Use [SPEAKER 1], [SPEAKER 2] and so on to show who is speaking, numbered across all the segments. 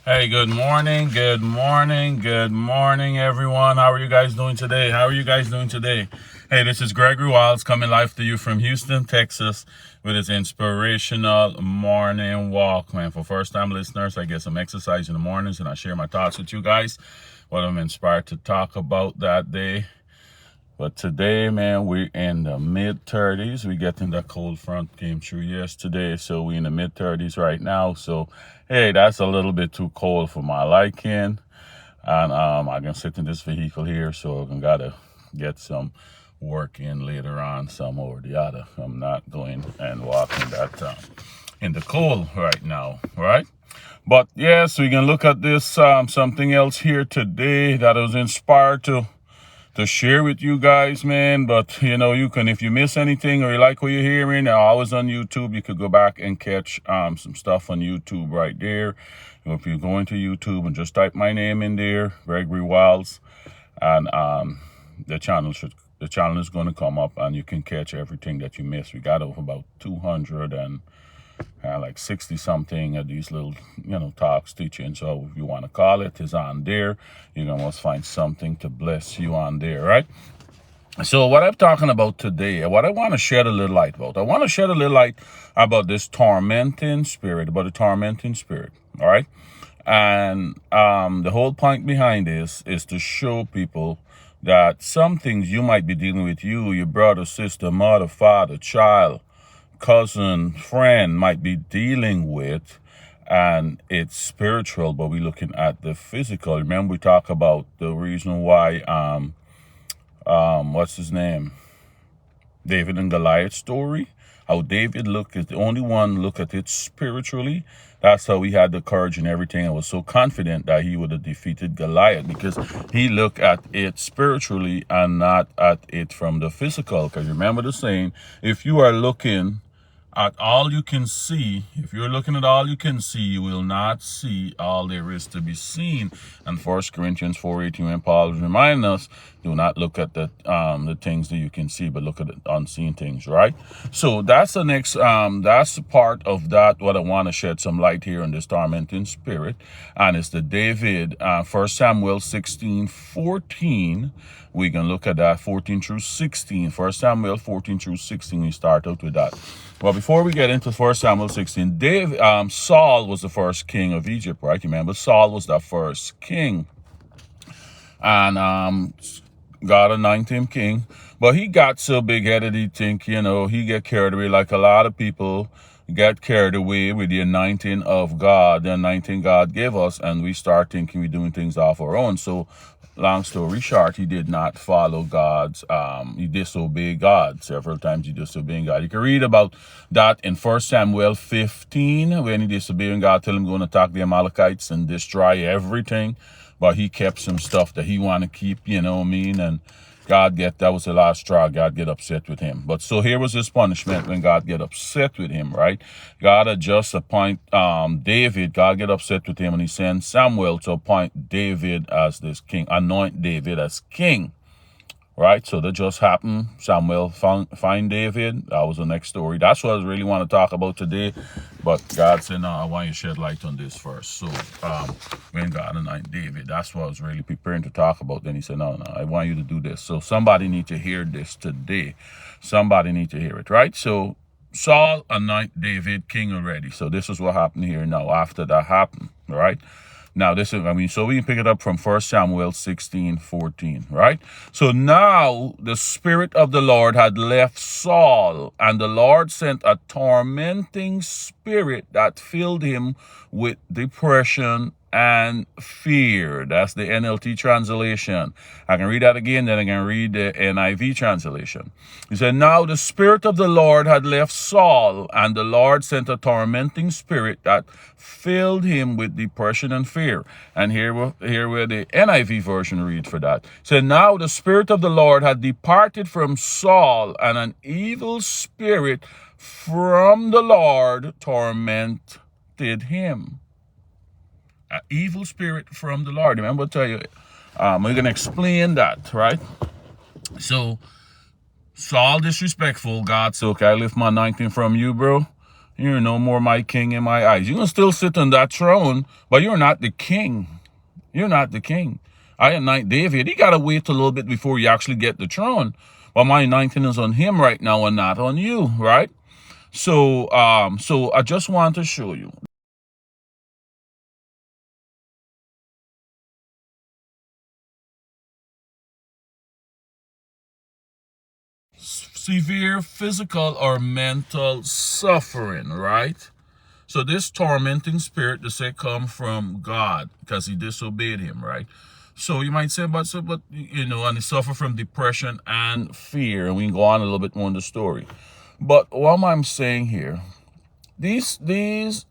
[SPEAKER 1] Hey, good morning, everyone. How are you guys doing today? Hey, this is Gregory Wiles coming live to you from Houston, Texas, with his inspirational morning walk, man. For first-time listeners, I get some exercise in the mornings, and I share my thoughts with you guys, what I'm inspired to talk about that day. But today, man, we're in the mid-30s. We getting that cold front came through yesterday, so we're in the mid-30s right now. So, hey, that's a little bit too cold for my liking. And I can sit in this vehicle here, so I'm gotta get some work in later on, some or the other. I'm not going and walking that in the cold right now, right? But yes, we can look at this something else here today that I was inspired to share with you guys, man. But you can, if you miss anything or you like what you're hearing, they're always on YouTube. You could go back and catch some stuff on YouTube right there. If you go into YouTube and just type my name in there, Gregory Wiles, and the channel is going to come up, and you can catch everything that you missed. We got over about 200 and like 60 something of these little talks, teachings, so if you want to call it, is on there. You can almost find something to bless you on there, right? So what I'm talking about today, what I want to shed a little light about, about this tormenting spirit, about the tormenting spirit. All right. And the whole point behind this is to show people that some things you might be dealing with, your brother, sister, mother, father, child, cousin, friend might be dealing with, and it's spiritual, but we're looking at the physical. Remember, we talk about the reason why what's his name, David and Goliath story, how David is the only one look at it spiritually. That's how he had the courage and everything, and was so confident that he would have defeated Goliath, because he looked at it spiritually and not at it from the physical. Because remember the saying, if you are looking at all you can see, if you're looking at all you can see, you will not see all there is to be seen. And 1 Corinthians 4:18, when Paul is reminding us, do not look at the things that you can see, but look at the unseen things, right? So that's the next, that's part of that, what I want to shed some light here on this tormenting spirit. And it's the David, 1 Samuel 16:14. We can look at that 14 through 16. 1 Samuel 14 through 16, we start out with that. Well, before we get into 1 Samuel 16, Saul was the first king of Egypt, right? You remember, Saul was the first king. And God anointed him king. But he got so big-headed, he think, he get carried away, like a lot of people get carried away with the anointing of God, the anointing God gave us, and we start thinking we're doing things off our own. So, long story short, he did not follow God's, he disobeyed God. Several times he disobeyed God. You can read about that in 1 Samuel 15, when he disobeyed God, tell him going to attack the Amalekites and destroy everything. But he kept some stuff that he wanted to keep, and that was the last straw. God get upset with him. But so here was his punishment when God get upset with him, right? God had just appoint David. God get upset with him, and he sent Samuel to appoint David as this king, anoint David as king. Right, so that just happened. Samuel find David. That was the next story. That's what I really want to talk about today. But God said, no, I want you to shed light on this first. So when God anointed David, that's what I was really preparing to talk about. Then he said, no, I want you to do this. So somebody need to hear this today. Somebody need to hear it, right? So Saul anointed David king already. So this is what happened here now after that happened, right? Now, so we can pick it up from 1 Samuel 16:14, right? So now the Spirit of the Lord had left Saul, and the Lord sent a tormenting spirit that filled him with depression and fear. That's the NLT translation. I can read that again, then I can read the NIV translation. He said, now the Spirit of the Lord had left Saul, and the Lord sent a tormenting spirit that filled him with depression and fear. And here where the NIV version read for that. So now the Spirit of the Lord had departed from Saul, and an evil spirit from the Lord tormented him. An evil spirit from the Lord. Remember, I tell you, we're going to explain that, right? So, Saul disrespectful. God said, okay, I lift my anointing from you, bro. You're no more my king in my eyes. You can still sit on that throne, but you're not the king. You're not the king. I anoint David. He got to wait a little bit before you actually get the throne. But my anointing is on him right now and not on you, right? So I just want to show you. Severe physical or mental suffering, right? So this tormenting spirit, they say, come from God because he disobeyed him, right? So you might say, but you know, and he suffered from depression and fear, and we can go on a little bit more in the story. But what I'm saying here, these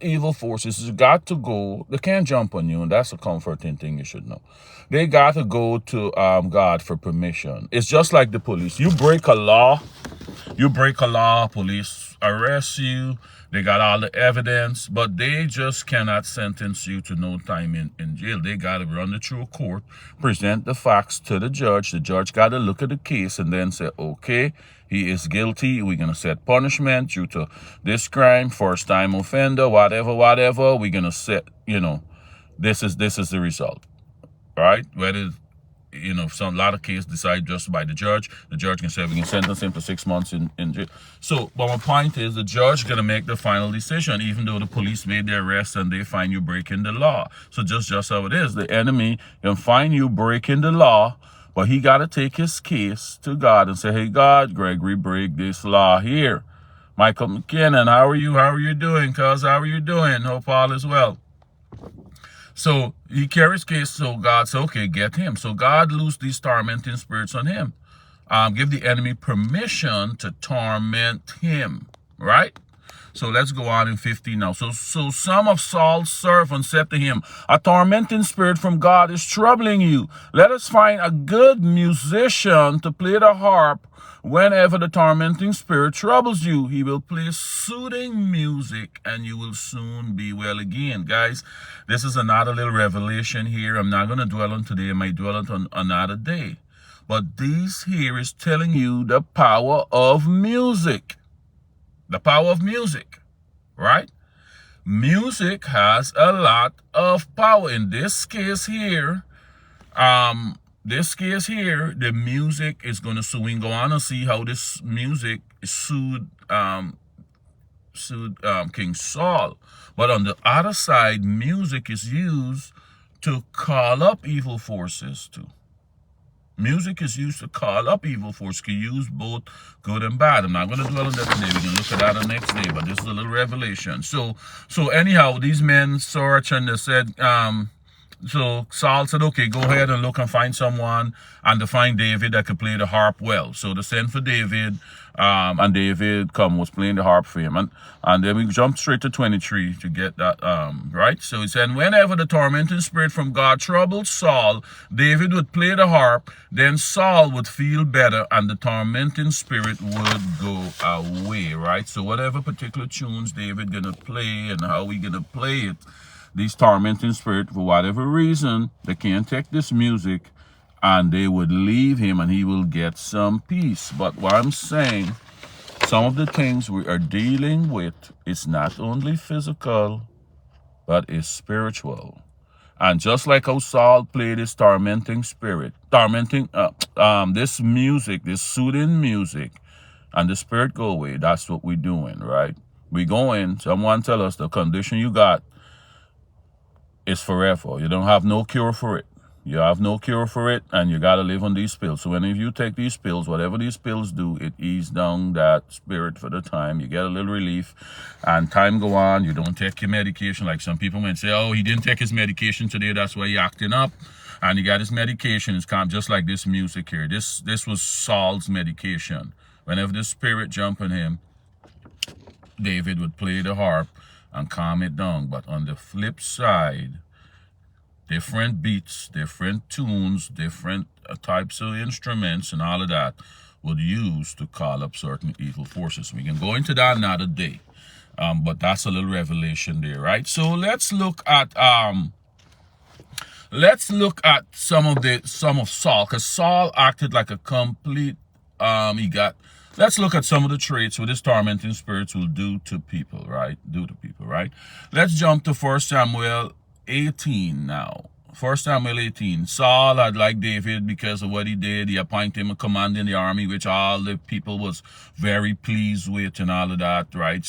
[SPEAKER 1] evil forces got to go. They can't jump on you, and that's a comforting thing you should know. They got to go to God for permission. It's just like the police. You break a law, police arrest you. They got all the evidence, but they just cannot sentence you to no time in jail. They got to run it through a court, present the facts to the judge. The judge got to look at the case and then say, okay, he is guilty. We're going to set punishment due to this crime, first time offender, whatever. We're going to set, this is the result, right? Whether a lot of cases decide just by the judge. The judge can say we can sentence him to 6 months in jail. So, but my point is the judge gonna make the final decision, even though the police made the arrest and they find you breaking the law. So just how it is. The enemy can find you breaking the law, but he gotta take his case to God and say, hey God, Gregory break this law here. Michael McKinnon, how are you? How are you doing? Cuz, how are you doing? Hope all is well. So he carries case, so God said, okay, get him. So God loosed these tormenting spirits on him. Give the enemy permission to torment him, right? So let's go on in 15 now. So some of Saul's servants said to him, a tormenting spirit from God is troubling you. Let us find a good musician to play the harp. Whenever the tormenting spirit troubles you, he will play soothing music and you will soon be well again. Guys, this is another little revelation here. I'm not going to dwell on today. I might dwell on another day. But this here is telling you the power of music. The power of music, right? Music has a lot of power. In this case here, the music is going to swing. Go on and see how this music soothed King Saul. But on the other side, music is used to call up evil forces too. Music is used to call up evil forces. Can use both good and bad. I'm not going to dwell on that today. We can look at that the next day, but this is a little revelation. So anyhow, these men searched and they said, so Saul said, okay, go ahead and look and find someone and to find David that could play the harp well. So they sent for David, and David was playing the harp for him. And then we jumped straight to 23 to get that, right? So he said, whenever the tormenting spirit from God troubled Saul, David would play the harp, then Saul would feel better and the tormenting spirit would go away, right? So whatever particular tunes David gonna play and how we gonna play it, these tormenting spirit, for whatever reason, they can't take this music and they would leave him and he will get some peace. But what I'm saying, some of the things we are dealing with, it's not only physical, but it's spiritual. And just like how Saul played his tormenting spirit, this music, this soothing music, and the spirit go away, that's what we're doing, right? We going, someone tell us the condition you got is forever. You don't have no cure for it. You have no cure for it, and you got to live on these pills. So whenever you take these pills, whatever these pills do, it ease down that spirit for the time. You get a little relief, and time go on. You don't take your medication. Like some people might say, oh, he didn't take his medication today, that's why he acting up. And he got his medication. It's calm, just like this music here. This was Saul's medication. Whenever the spirit jumped on him, David would play the harp and calm it down. But on the flip side, different beats, different tunes, different types of instruments and all of that would use to call up certain evil forces. We can go into that another day, but that's a little revelation there, right? So let's look at some of Saul, because Saul acted like a complete he got Let's look at some of the traits what this tormenting spirits will do to people, right? Let's jump to 1 Samuel 18 now. 1 Samuel 18. Saul had liked David because of what he did. He appointed him a commander in the army, which all the people was very pleased with and all of that, right?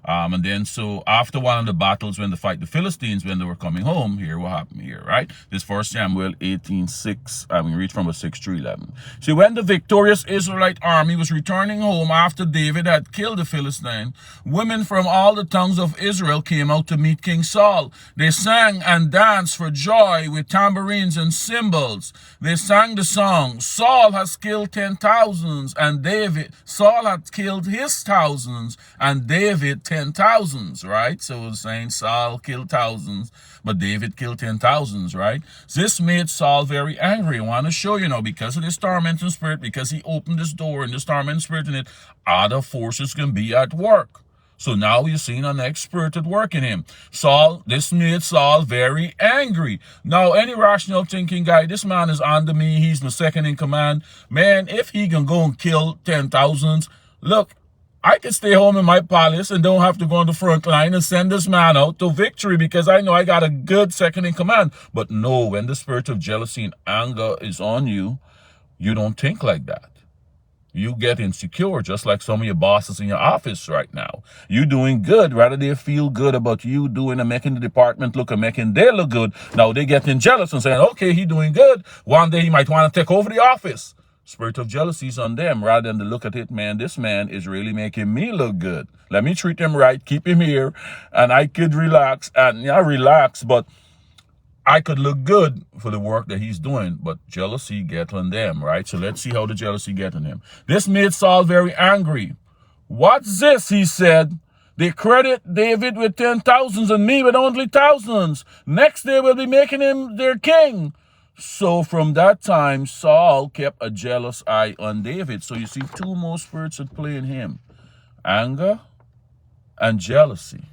[SPEAKER 1] And then after one of the battles when they fight the Philistines when they were coming home, here what happened here, right? This 1 Samuel 18:6. I mean, read from verse 6 through 11. See, when the victorious Israelite army was returning home after David had killed the Philistine, women from all the towns of Israel came out to meet King Saul. They sang and danced for joy with tambourines and cymbals. They sang the song, Saul has killed 10,000s, and Saul had killed his thousands, and David 10,000s, right? So it's saying Saul killed thousands, but David killed 10,000s, right? This made Saul very angry. I want to show you now, because of this tormenting spirit, because he opened this door and this tormenting spirit in it, other forces can be at work. So now we're seeing the next spirit at work in him. This made Saul very angry. Now, any rational thinking guy, this man is under me. He's my second in command. Man, if he can go and kill 10,000s, look, I can stay home in my palace and don't have to go on the front line and send this man out to victory because I know I got a good second in command. But no, when the spirit of jealousy and anger is on you, you don't think like that. You get insecure, just like some of your bosses in your office right now. You doing good, rather they feel good about you doing and making the department look and making they look good. Now they getting jealous and saying, okay, he doing good. One day he might want to take over the office. Spirit of jealousy is on them, rather than to look at it, man, this man is really making me look good. Let me treat him right, keep him here, and I could relax, but I could look good for the work that he's doing, but jealousy get on them, right? So let's see how the jealousy get on him. This made Saul very angry. What's this, he said. They credit David with 10,000s and me with only thousands. Next day we'll be making him their king. So from that time, Saul kept a jealous eye on David. So you see two more spirits at play in him. Anger and jealousy.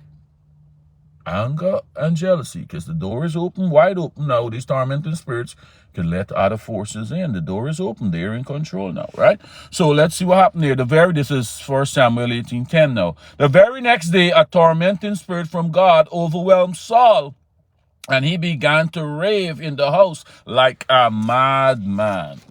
[SPEAKER 1] Anger and jealousy, because the door is open, wide open now. These tormenting spirits can let other forces in. The door is open. They're in control now, right? So let's see what happened here. This is 1 Samuel 18:10 now. The very next day, a tormenting spirit from God overwhelmed Saul, and he began to rave in the house like a madman.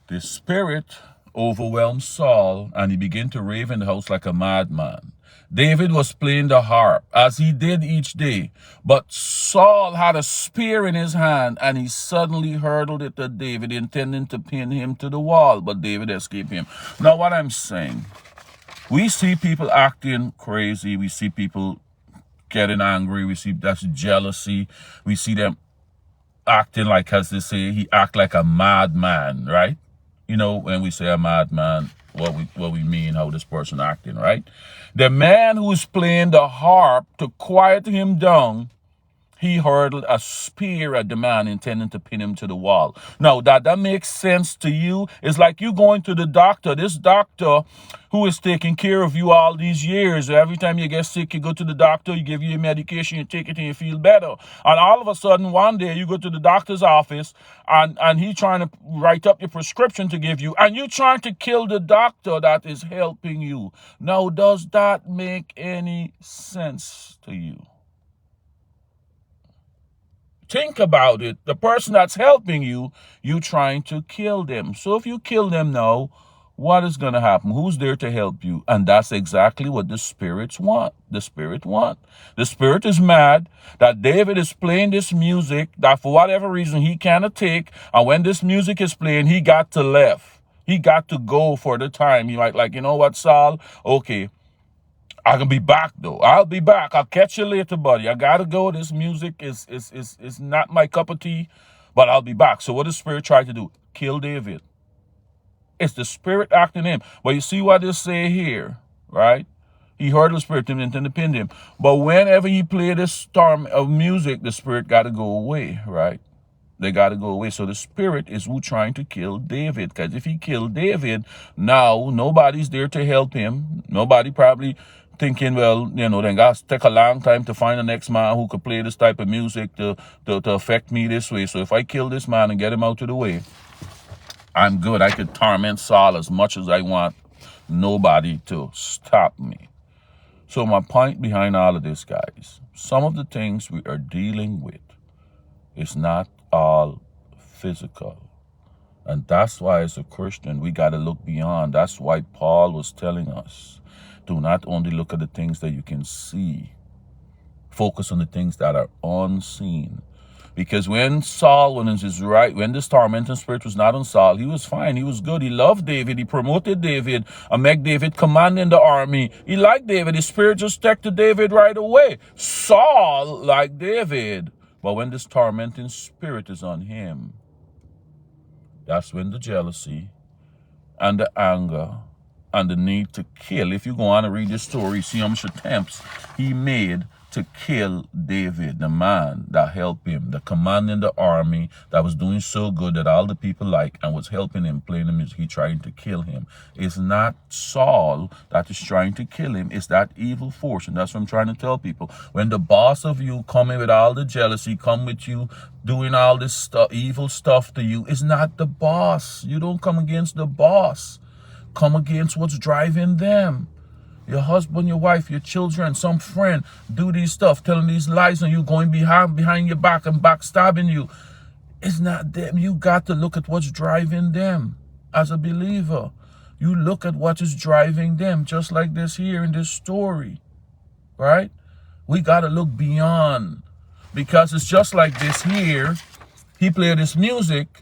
[SPEAKER 1] The spirit overwhelmed Saul, and he began to rave in the house like a madman. David was playing the harp, as he did each day. But Saul had a spear in his hand, and he suddenly hurled it at David, intending to pin him to the wall. But David escaped him. Now, what I'm saying, we see people acting crazy. We see people getting angry. We see that's jealousy. We see them acting like, as they say, he act like a madman, right? You know, when we say a madman, what we mean, how this person acting, right? The man who's playing the harp, to quiet him down, he hurled a spear at the man, intending to pin him to the wall. Now, that makes sense to you. It's like you going to the doctor. This doctor who is taking care of you all these years. Every time you get sick, you go to the doctor, you give you your medication, you take it and you feel better. And all of a sudden, one day, you go to the doctor's office and he trying to write up your prescription to give you, and you trying to kill the doctor that is helping you. Now, does that make any sense to you? Think about it. The person that's helping you, you trying to kill them. So if you kill them now, what is going to happen? Who's there to help you? And that's exactly what the spirits want. The spirit want. The spirit is mad that David is playing this music that for whatever reason he cannot take. And when this music is playing, he got to left. He got to go for the time. He might like, you know what, Saul? Okay. I can be back though. I'll be back. I'll catch you later, buddy. I gotta go. This music is not my cup of tea, but I'll be back. So what does the spirit try to do? Kill David. It's the spirit acting him. But you see what they say here, right? He heard the spirit and intended to pin him. But whenever he played this storm of music, the spirit got to go away, right? They got to go away. So the spirit is who trying to kill David. Because if he killed David, now nobody's there to help him. Nobody probably thinking, well, you know, then got to take a long time to find the next man who could play this type of music to affect me this way. So if I kill this man and get him out of the way, I'm good. I could torment Saul as much as I want. Nobody to stop me. So my point behind all of this, guys, some of the things we are dealing with is not all physical. And that's why as a Christian, we got to look beyond. That's why Paul was telling us, do not only look at the things that you can see, focus on the things that are unseen. Because when Saul, when this tormenting spirit was not on Saul, he was fine. He was good. He loved David. He promoted David and made David commanding the army. He liked David. His spirit just stuck to David right away. Saul liked David. But when this tormenting spirit is on him, that's when the jealousy and the anger and the need to kill. If you go on and read the story, see how much attempts he made to kill David, the man that helped him, the commanding the army that was doing so good that all the people like and was helping him playing the music. He trying to kill him. It's not Saul that is trying to kill him. It's that evil force. And that's what I'm trying to tell people. When the boss of you coming with all the jealousy, come with you doing all this stuff, evil stuff to you, it's not the boss. You don't come against the boss. Come against what's driving them. Your husband, your wife, your children, some friend do these stuff, telling these lies on you, going behind your back and backstabbing you. It's not them. You got to look at what's driving them. As a believer, you look at what is driving them, just like this here in this story, right? We got to look beyond, because it's just like this here. He played this music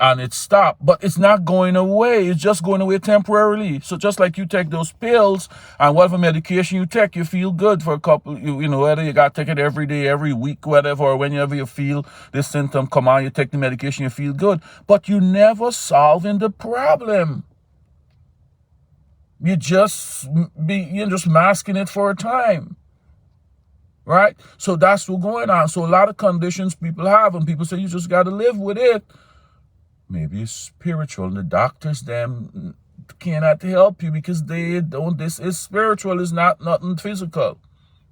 [SPEAKER 1] and it stopped, but it's not going away. It's just going away temporarily. So just like you take those pills and whatever medication you take, you feel good for a couple, you know, whether you got to take it every day, every week, whatever, or whenever you feel this symptom come on, you take the medication, you feel good. But you never solving the problem. You're just masking it for a time. Right? So that's what's going on. So a lot of conditions people have, and people say you just got to live with it. Maybe it's spiritual, and the doctors them cannot help you because they don't. This is spiritual. It's not nothing physical.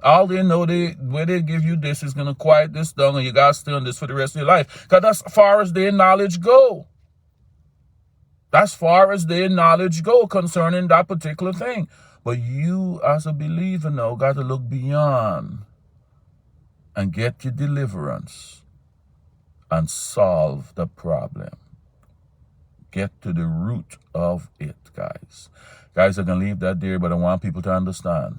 [SPEAKER 1] All they know, where they give you this is gonna quiet this down, and you gotta stay on this for the rest of your life. Cause that's as far as their knowledge go. That's far as their knowledge go concerning that particular thing. But you, as a believer, now got to look beyond and get your deliverance and solve the problem. Get to the root of it, guys. Guys, I'm going to leave that there, but I want people to understand.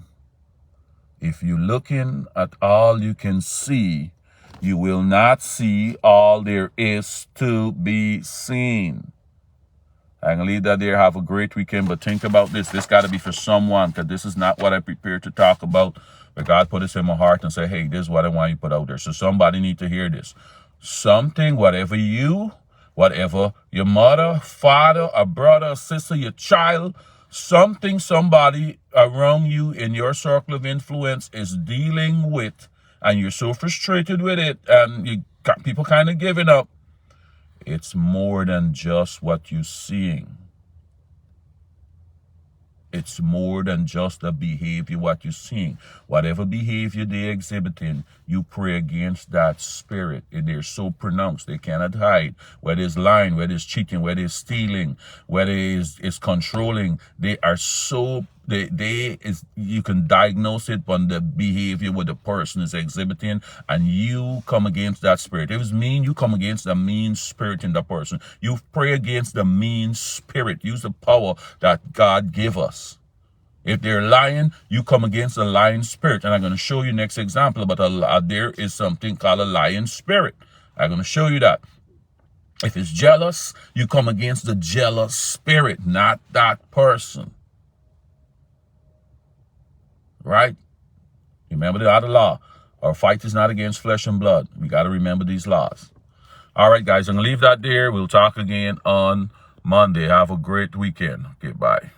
[SPEAKER 1] If you're looking at all you can see, you will not see all there is to be seen. I'm going to leave that there. Have a great weekend, but think about this. This got to be for someone, because this is not what I prepared to talk about. But God put this in my heart and say, hey, this is what I want you to put out there. So somebody need to hear this. Something, whatever your mother, father, a brother, a sister, your child, something somebody around you in your circle of influence is dealing with, and you're so frustrated with it, and you got people kind of giving up. It's more than just what you're seeing. It's more than just the behavior, what you're seeing. Whatever behavior they're exhibiting, you pray against that spirit. They're so pronounced, they cannot hide. Whether it's lying, whether it's cheating, whether it's stealing, whether it's controlling, they are so, you can diagnose it on the behavior what the person is exhibiting, and you come against that spirit. If it's mean, you come against the mean spirit in the person. You pray against the mean spirit. Use the power that God give us. If they're lying, you come against a lying spirit. And I'm going to show you next example about there is something called a lying spirit. I'm going to show you that. If it's jealous, you come against the jealous spirit, not that person. Right? Remember the other law. Our fight is not against flesh and blood. We got to remember these laws. All right, guys, I'm going to leave that there. We'll talk again on Monday. Have a great weekend. Okay, bye.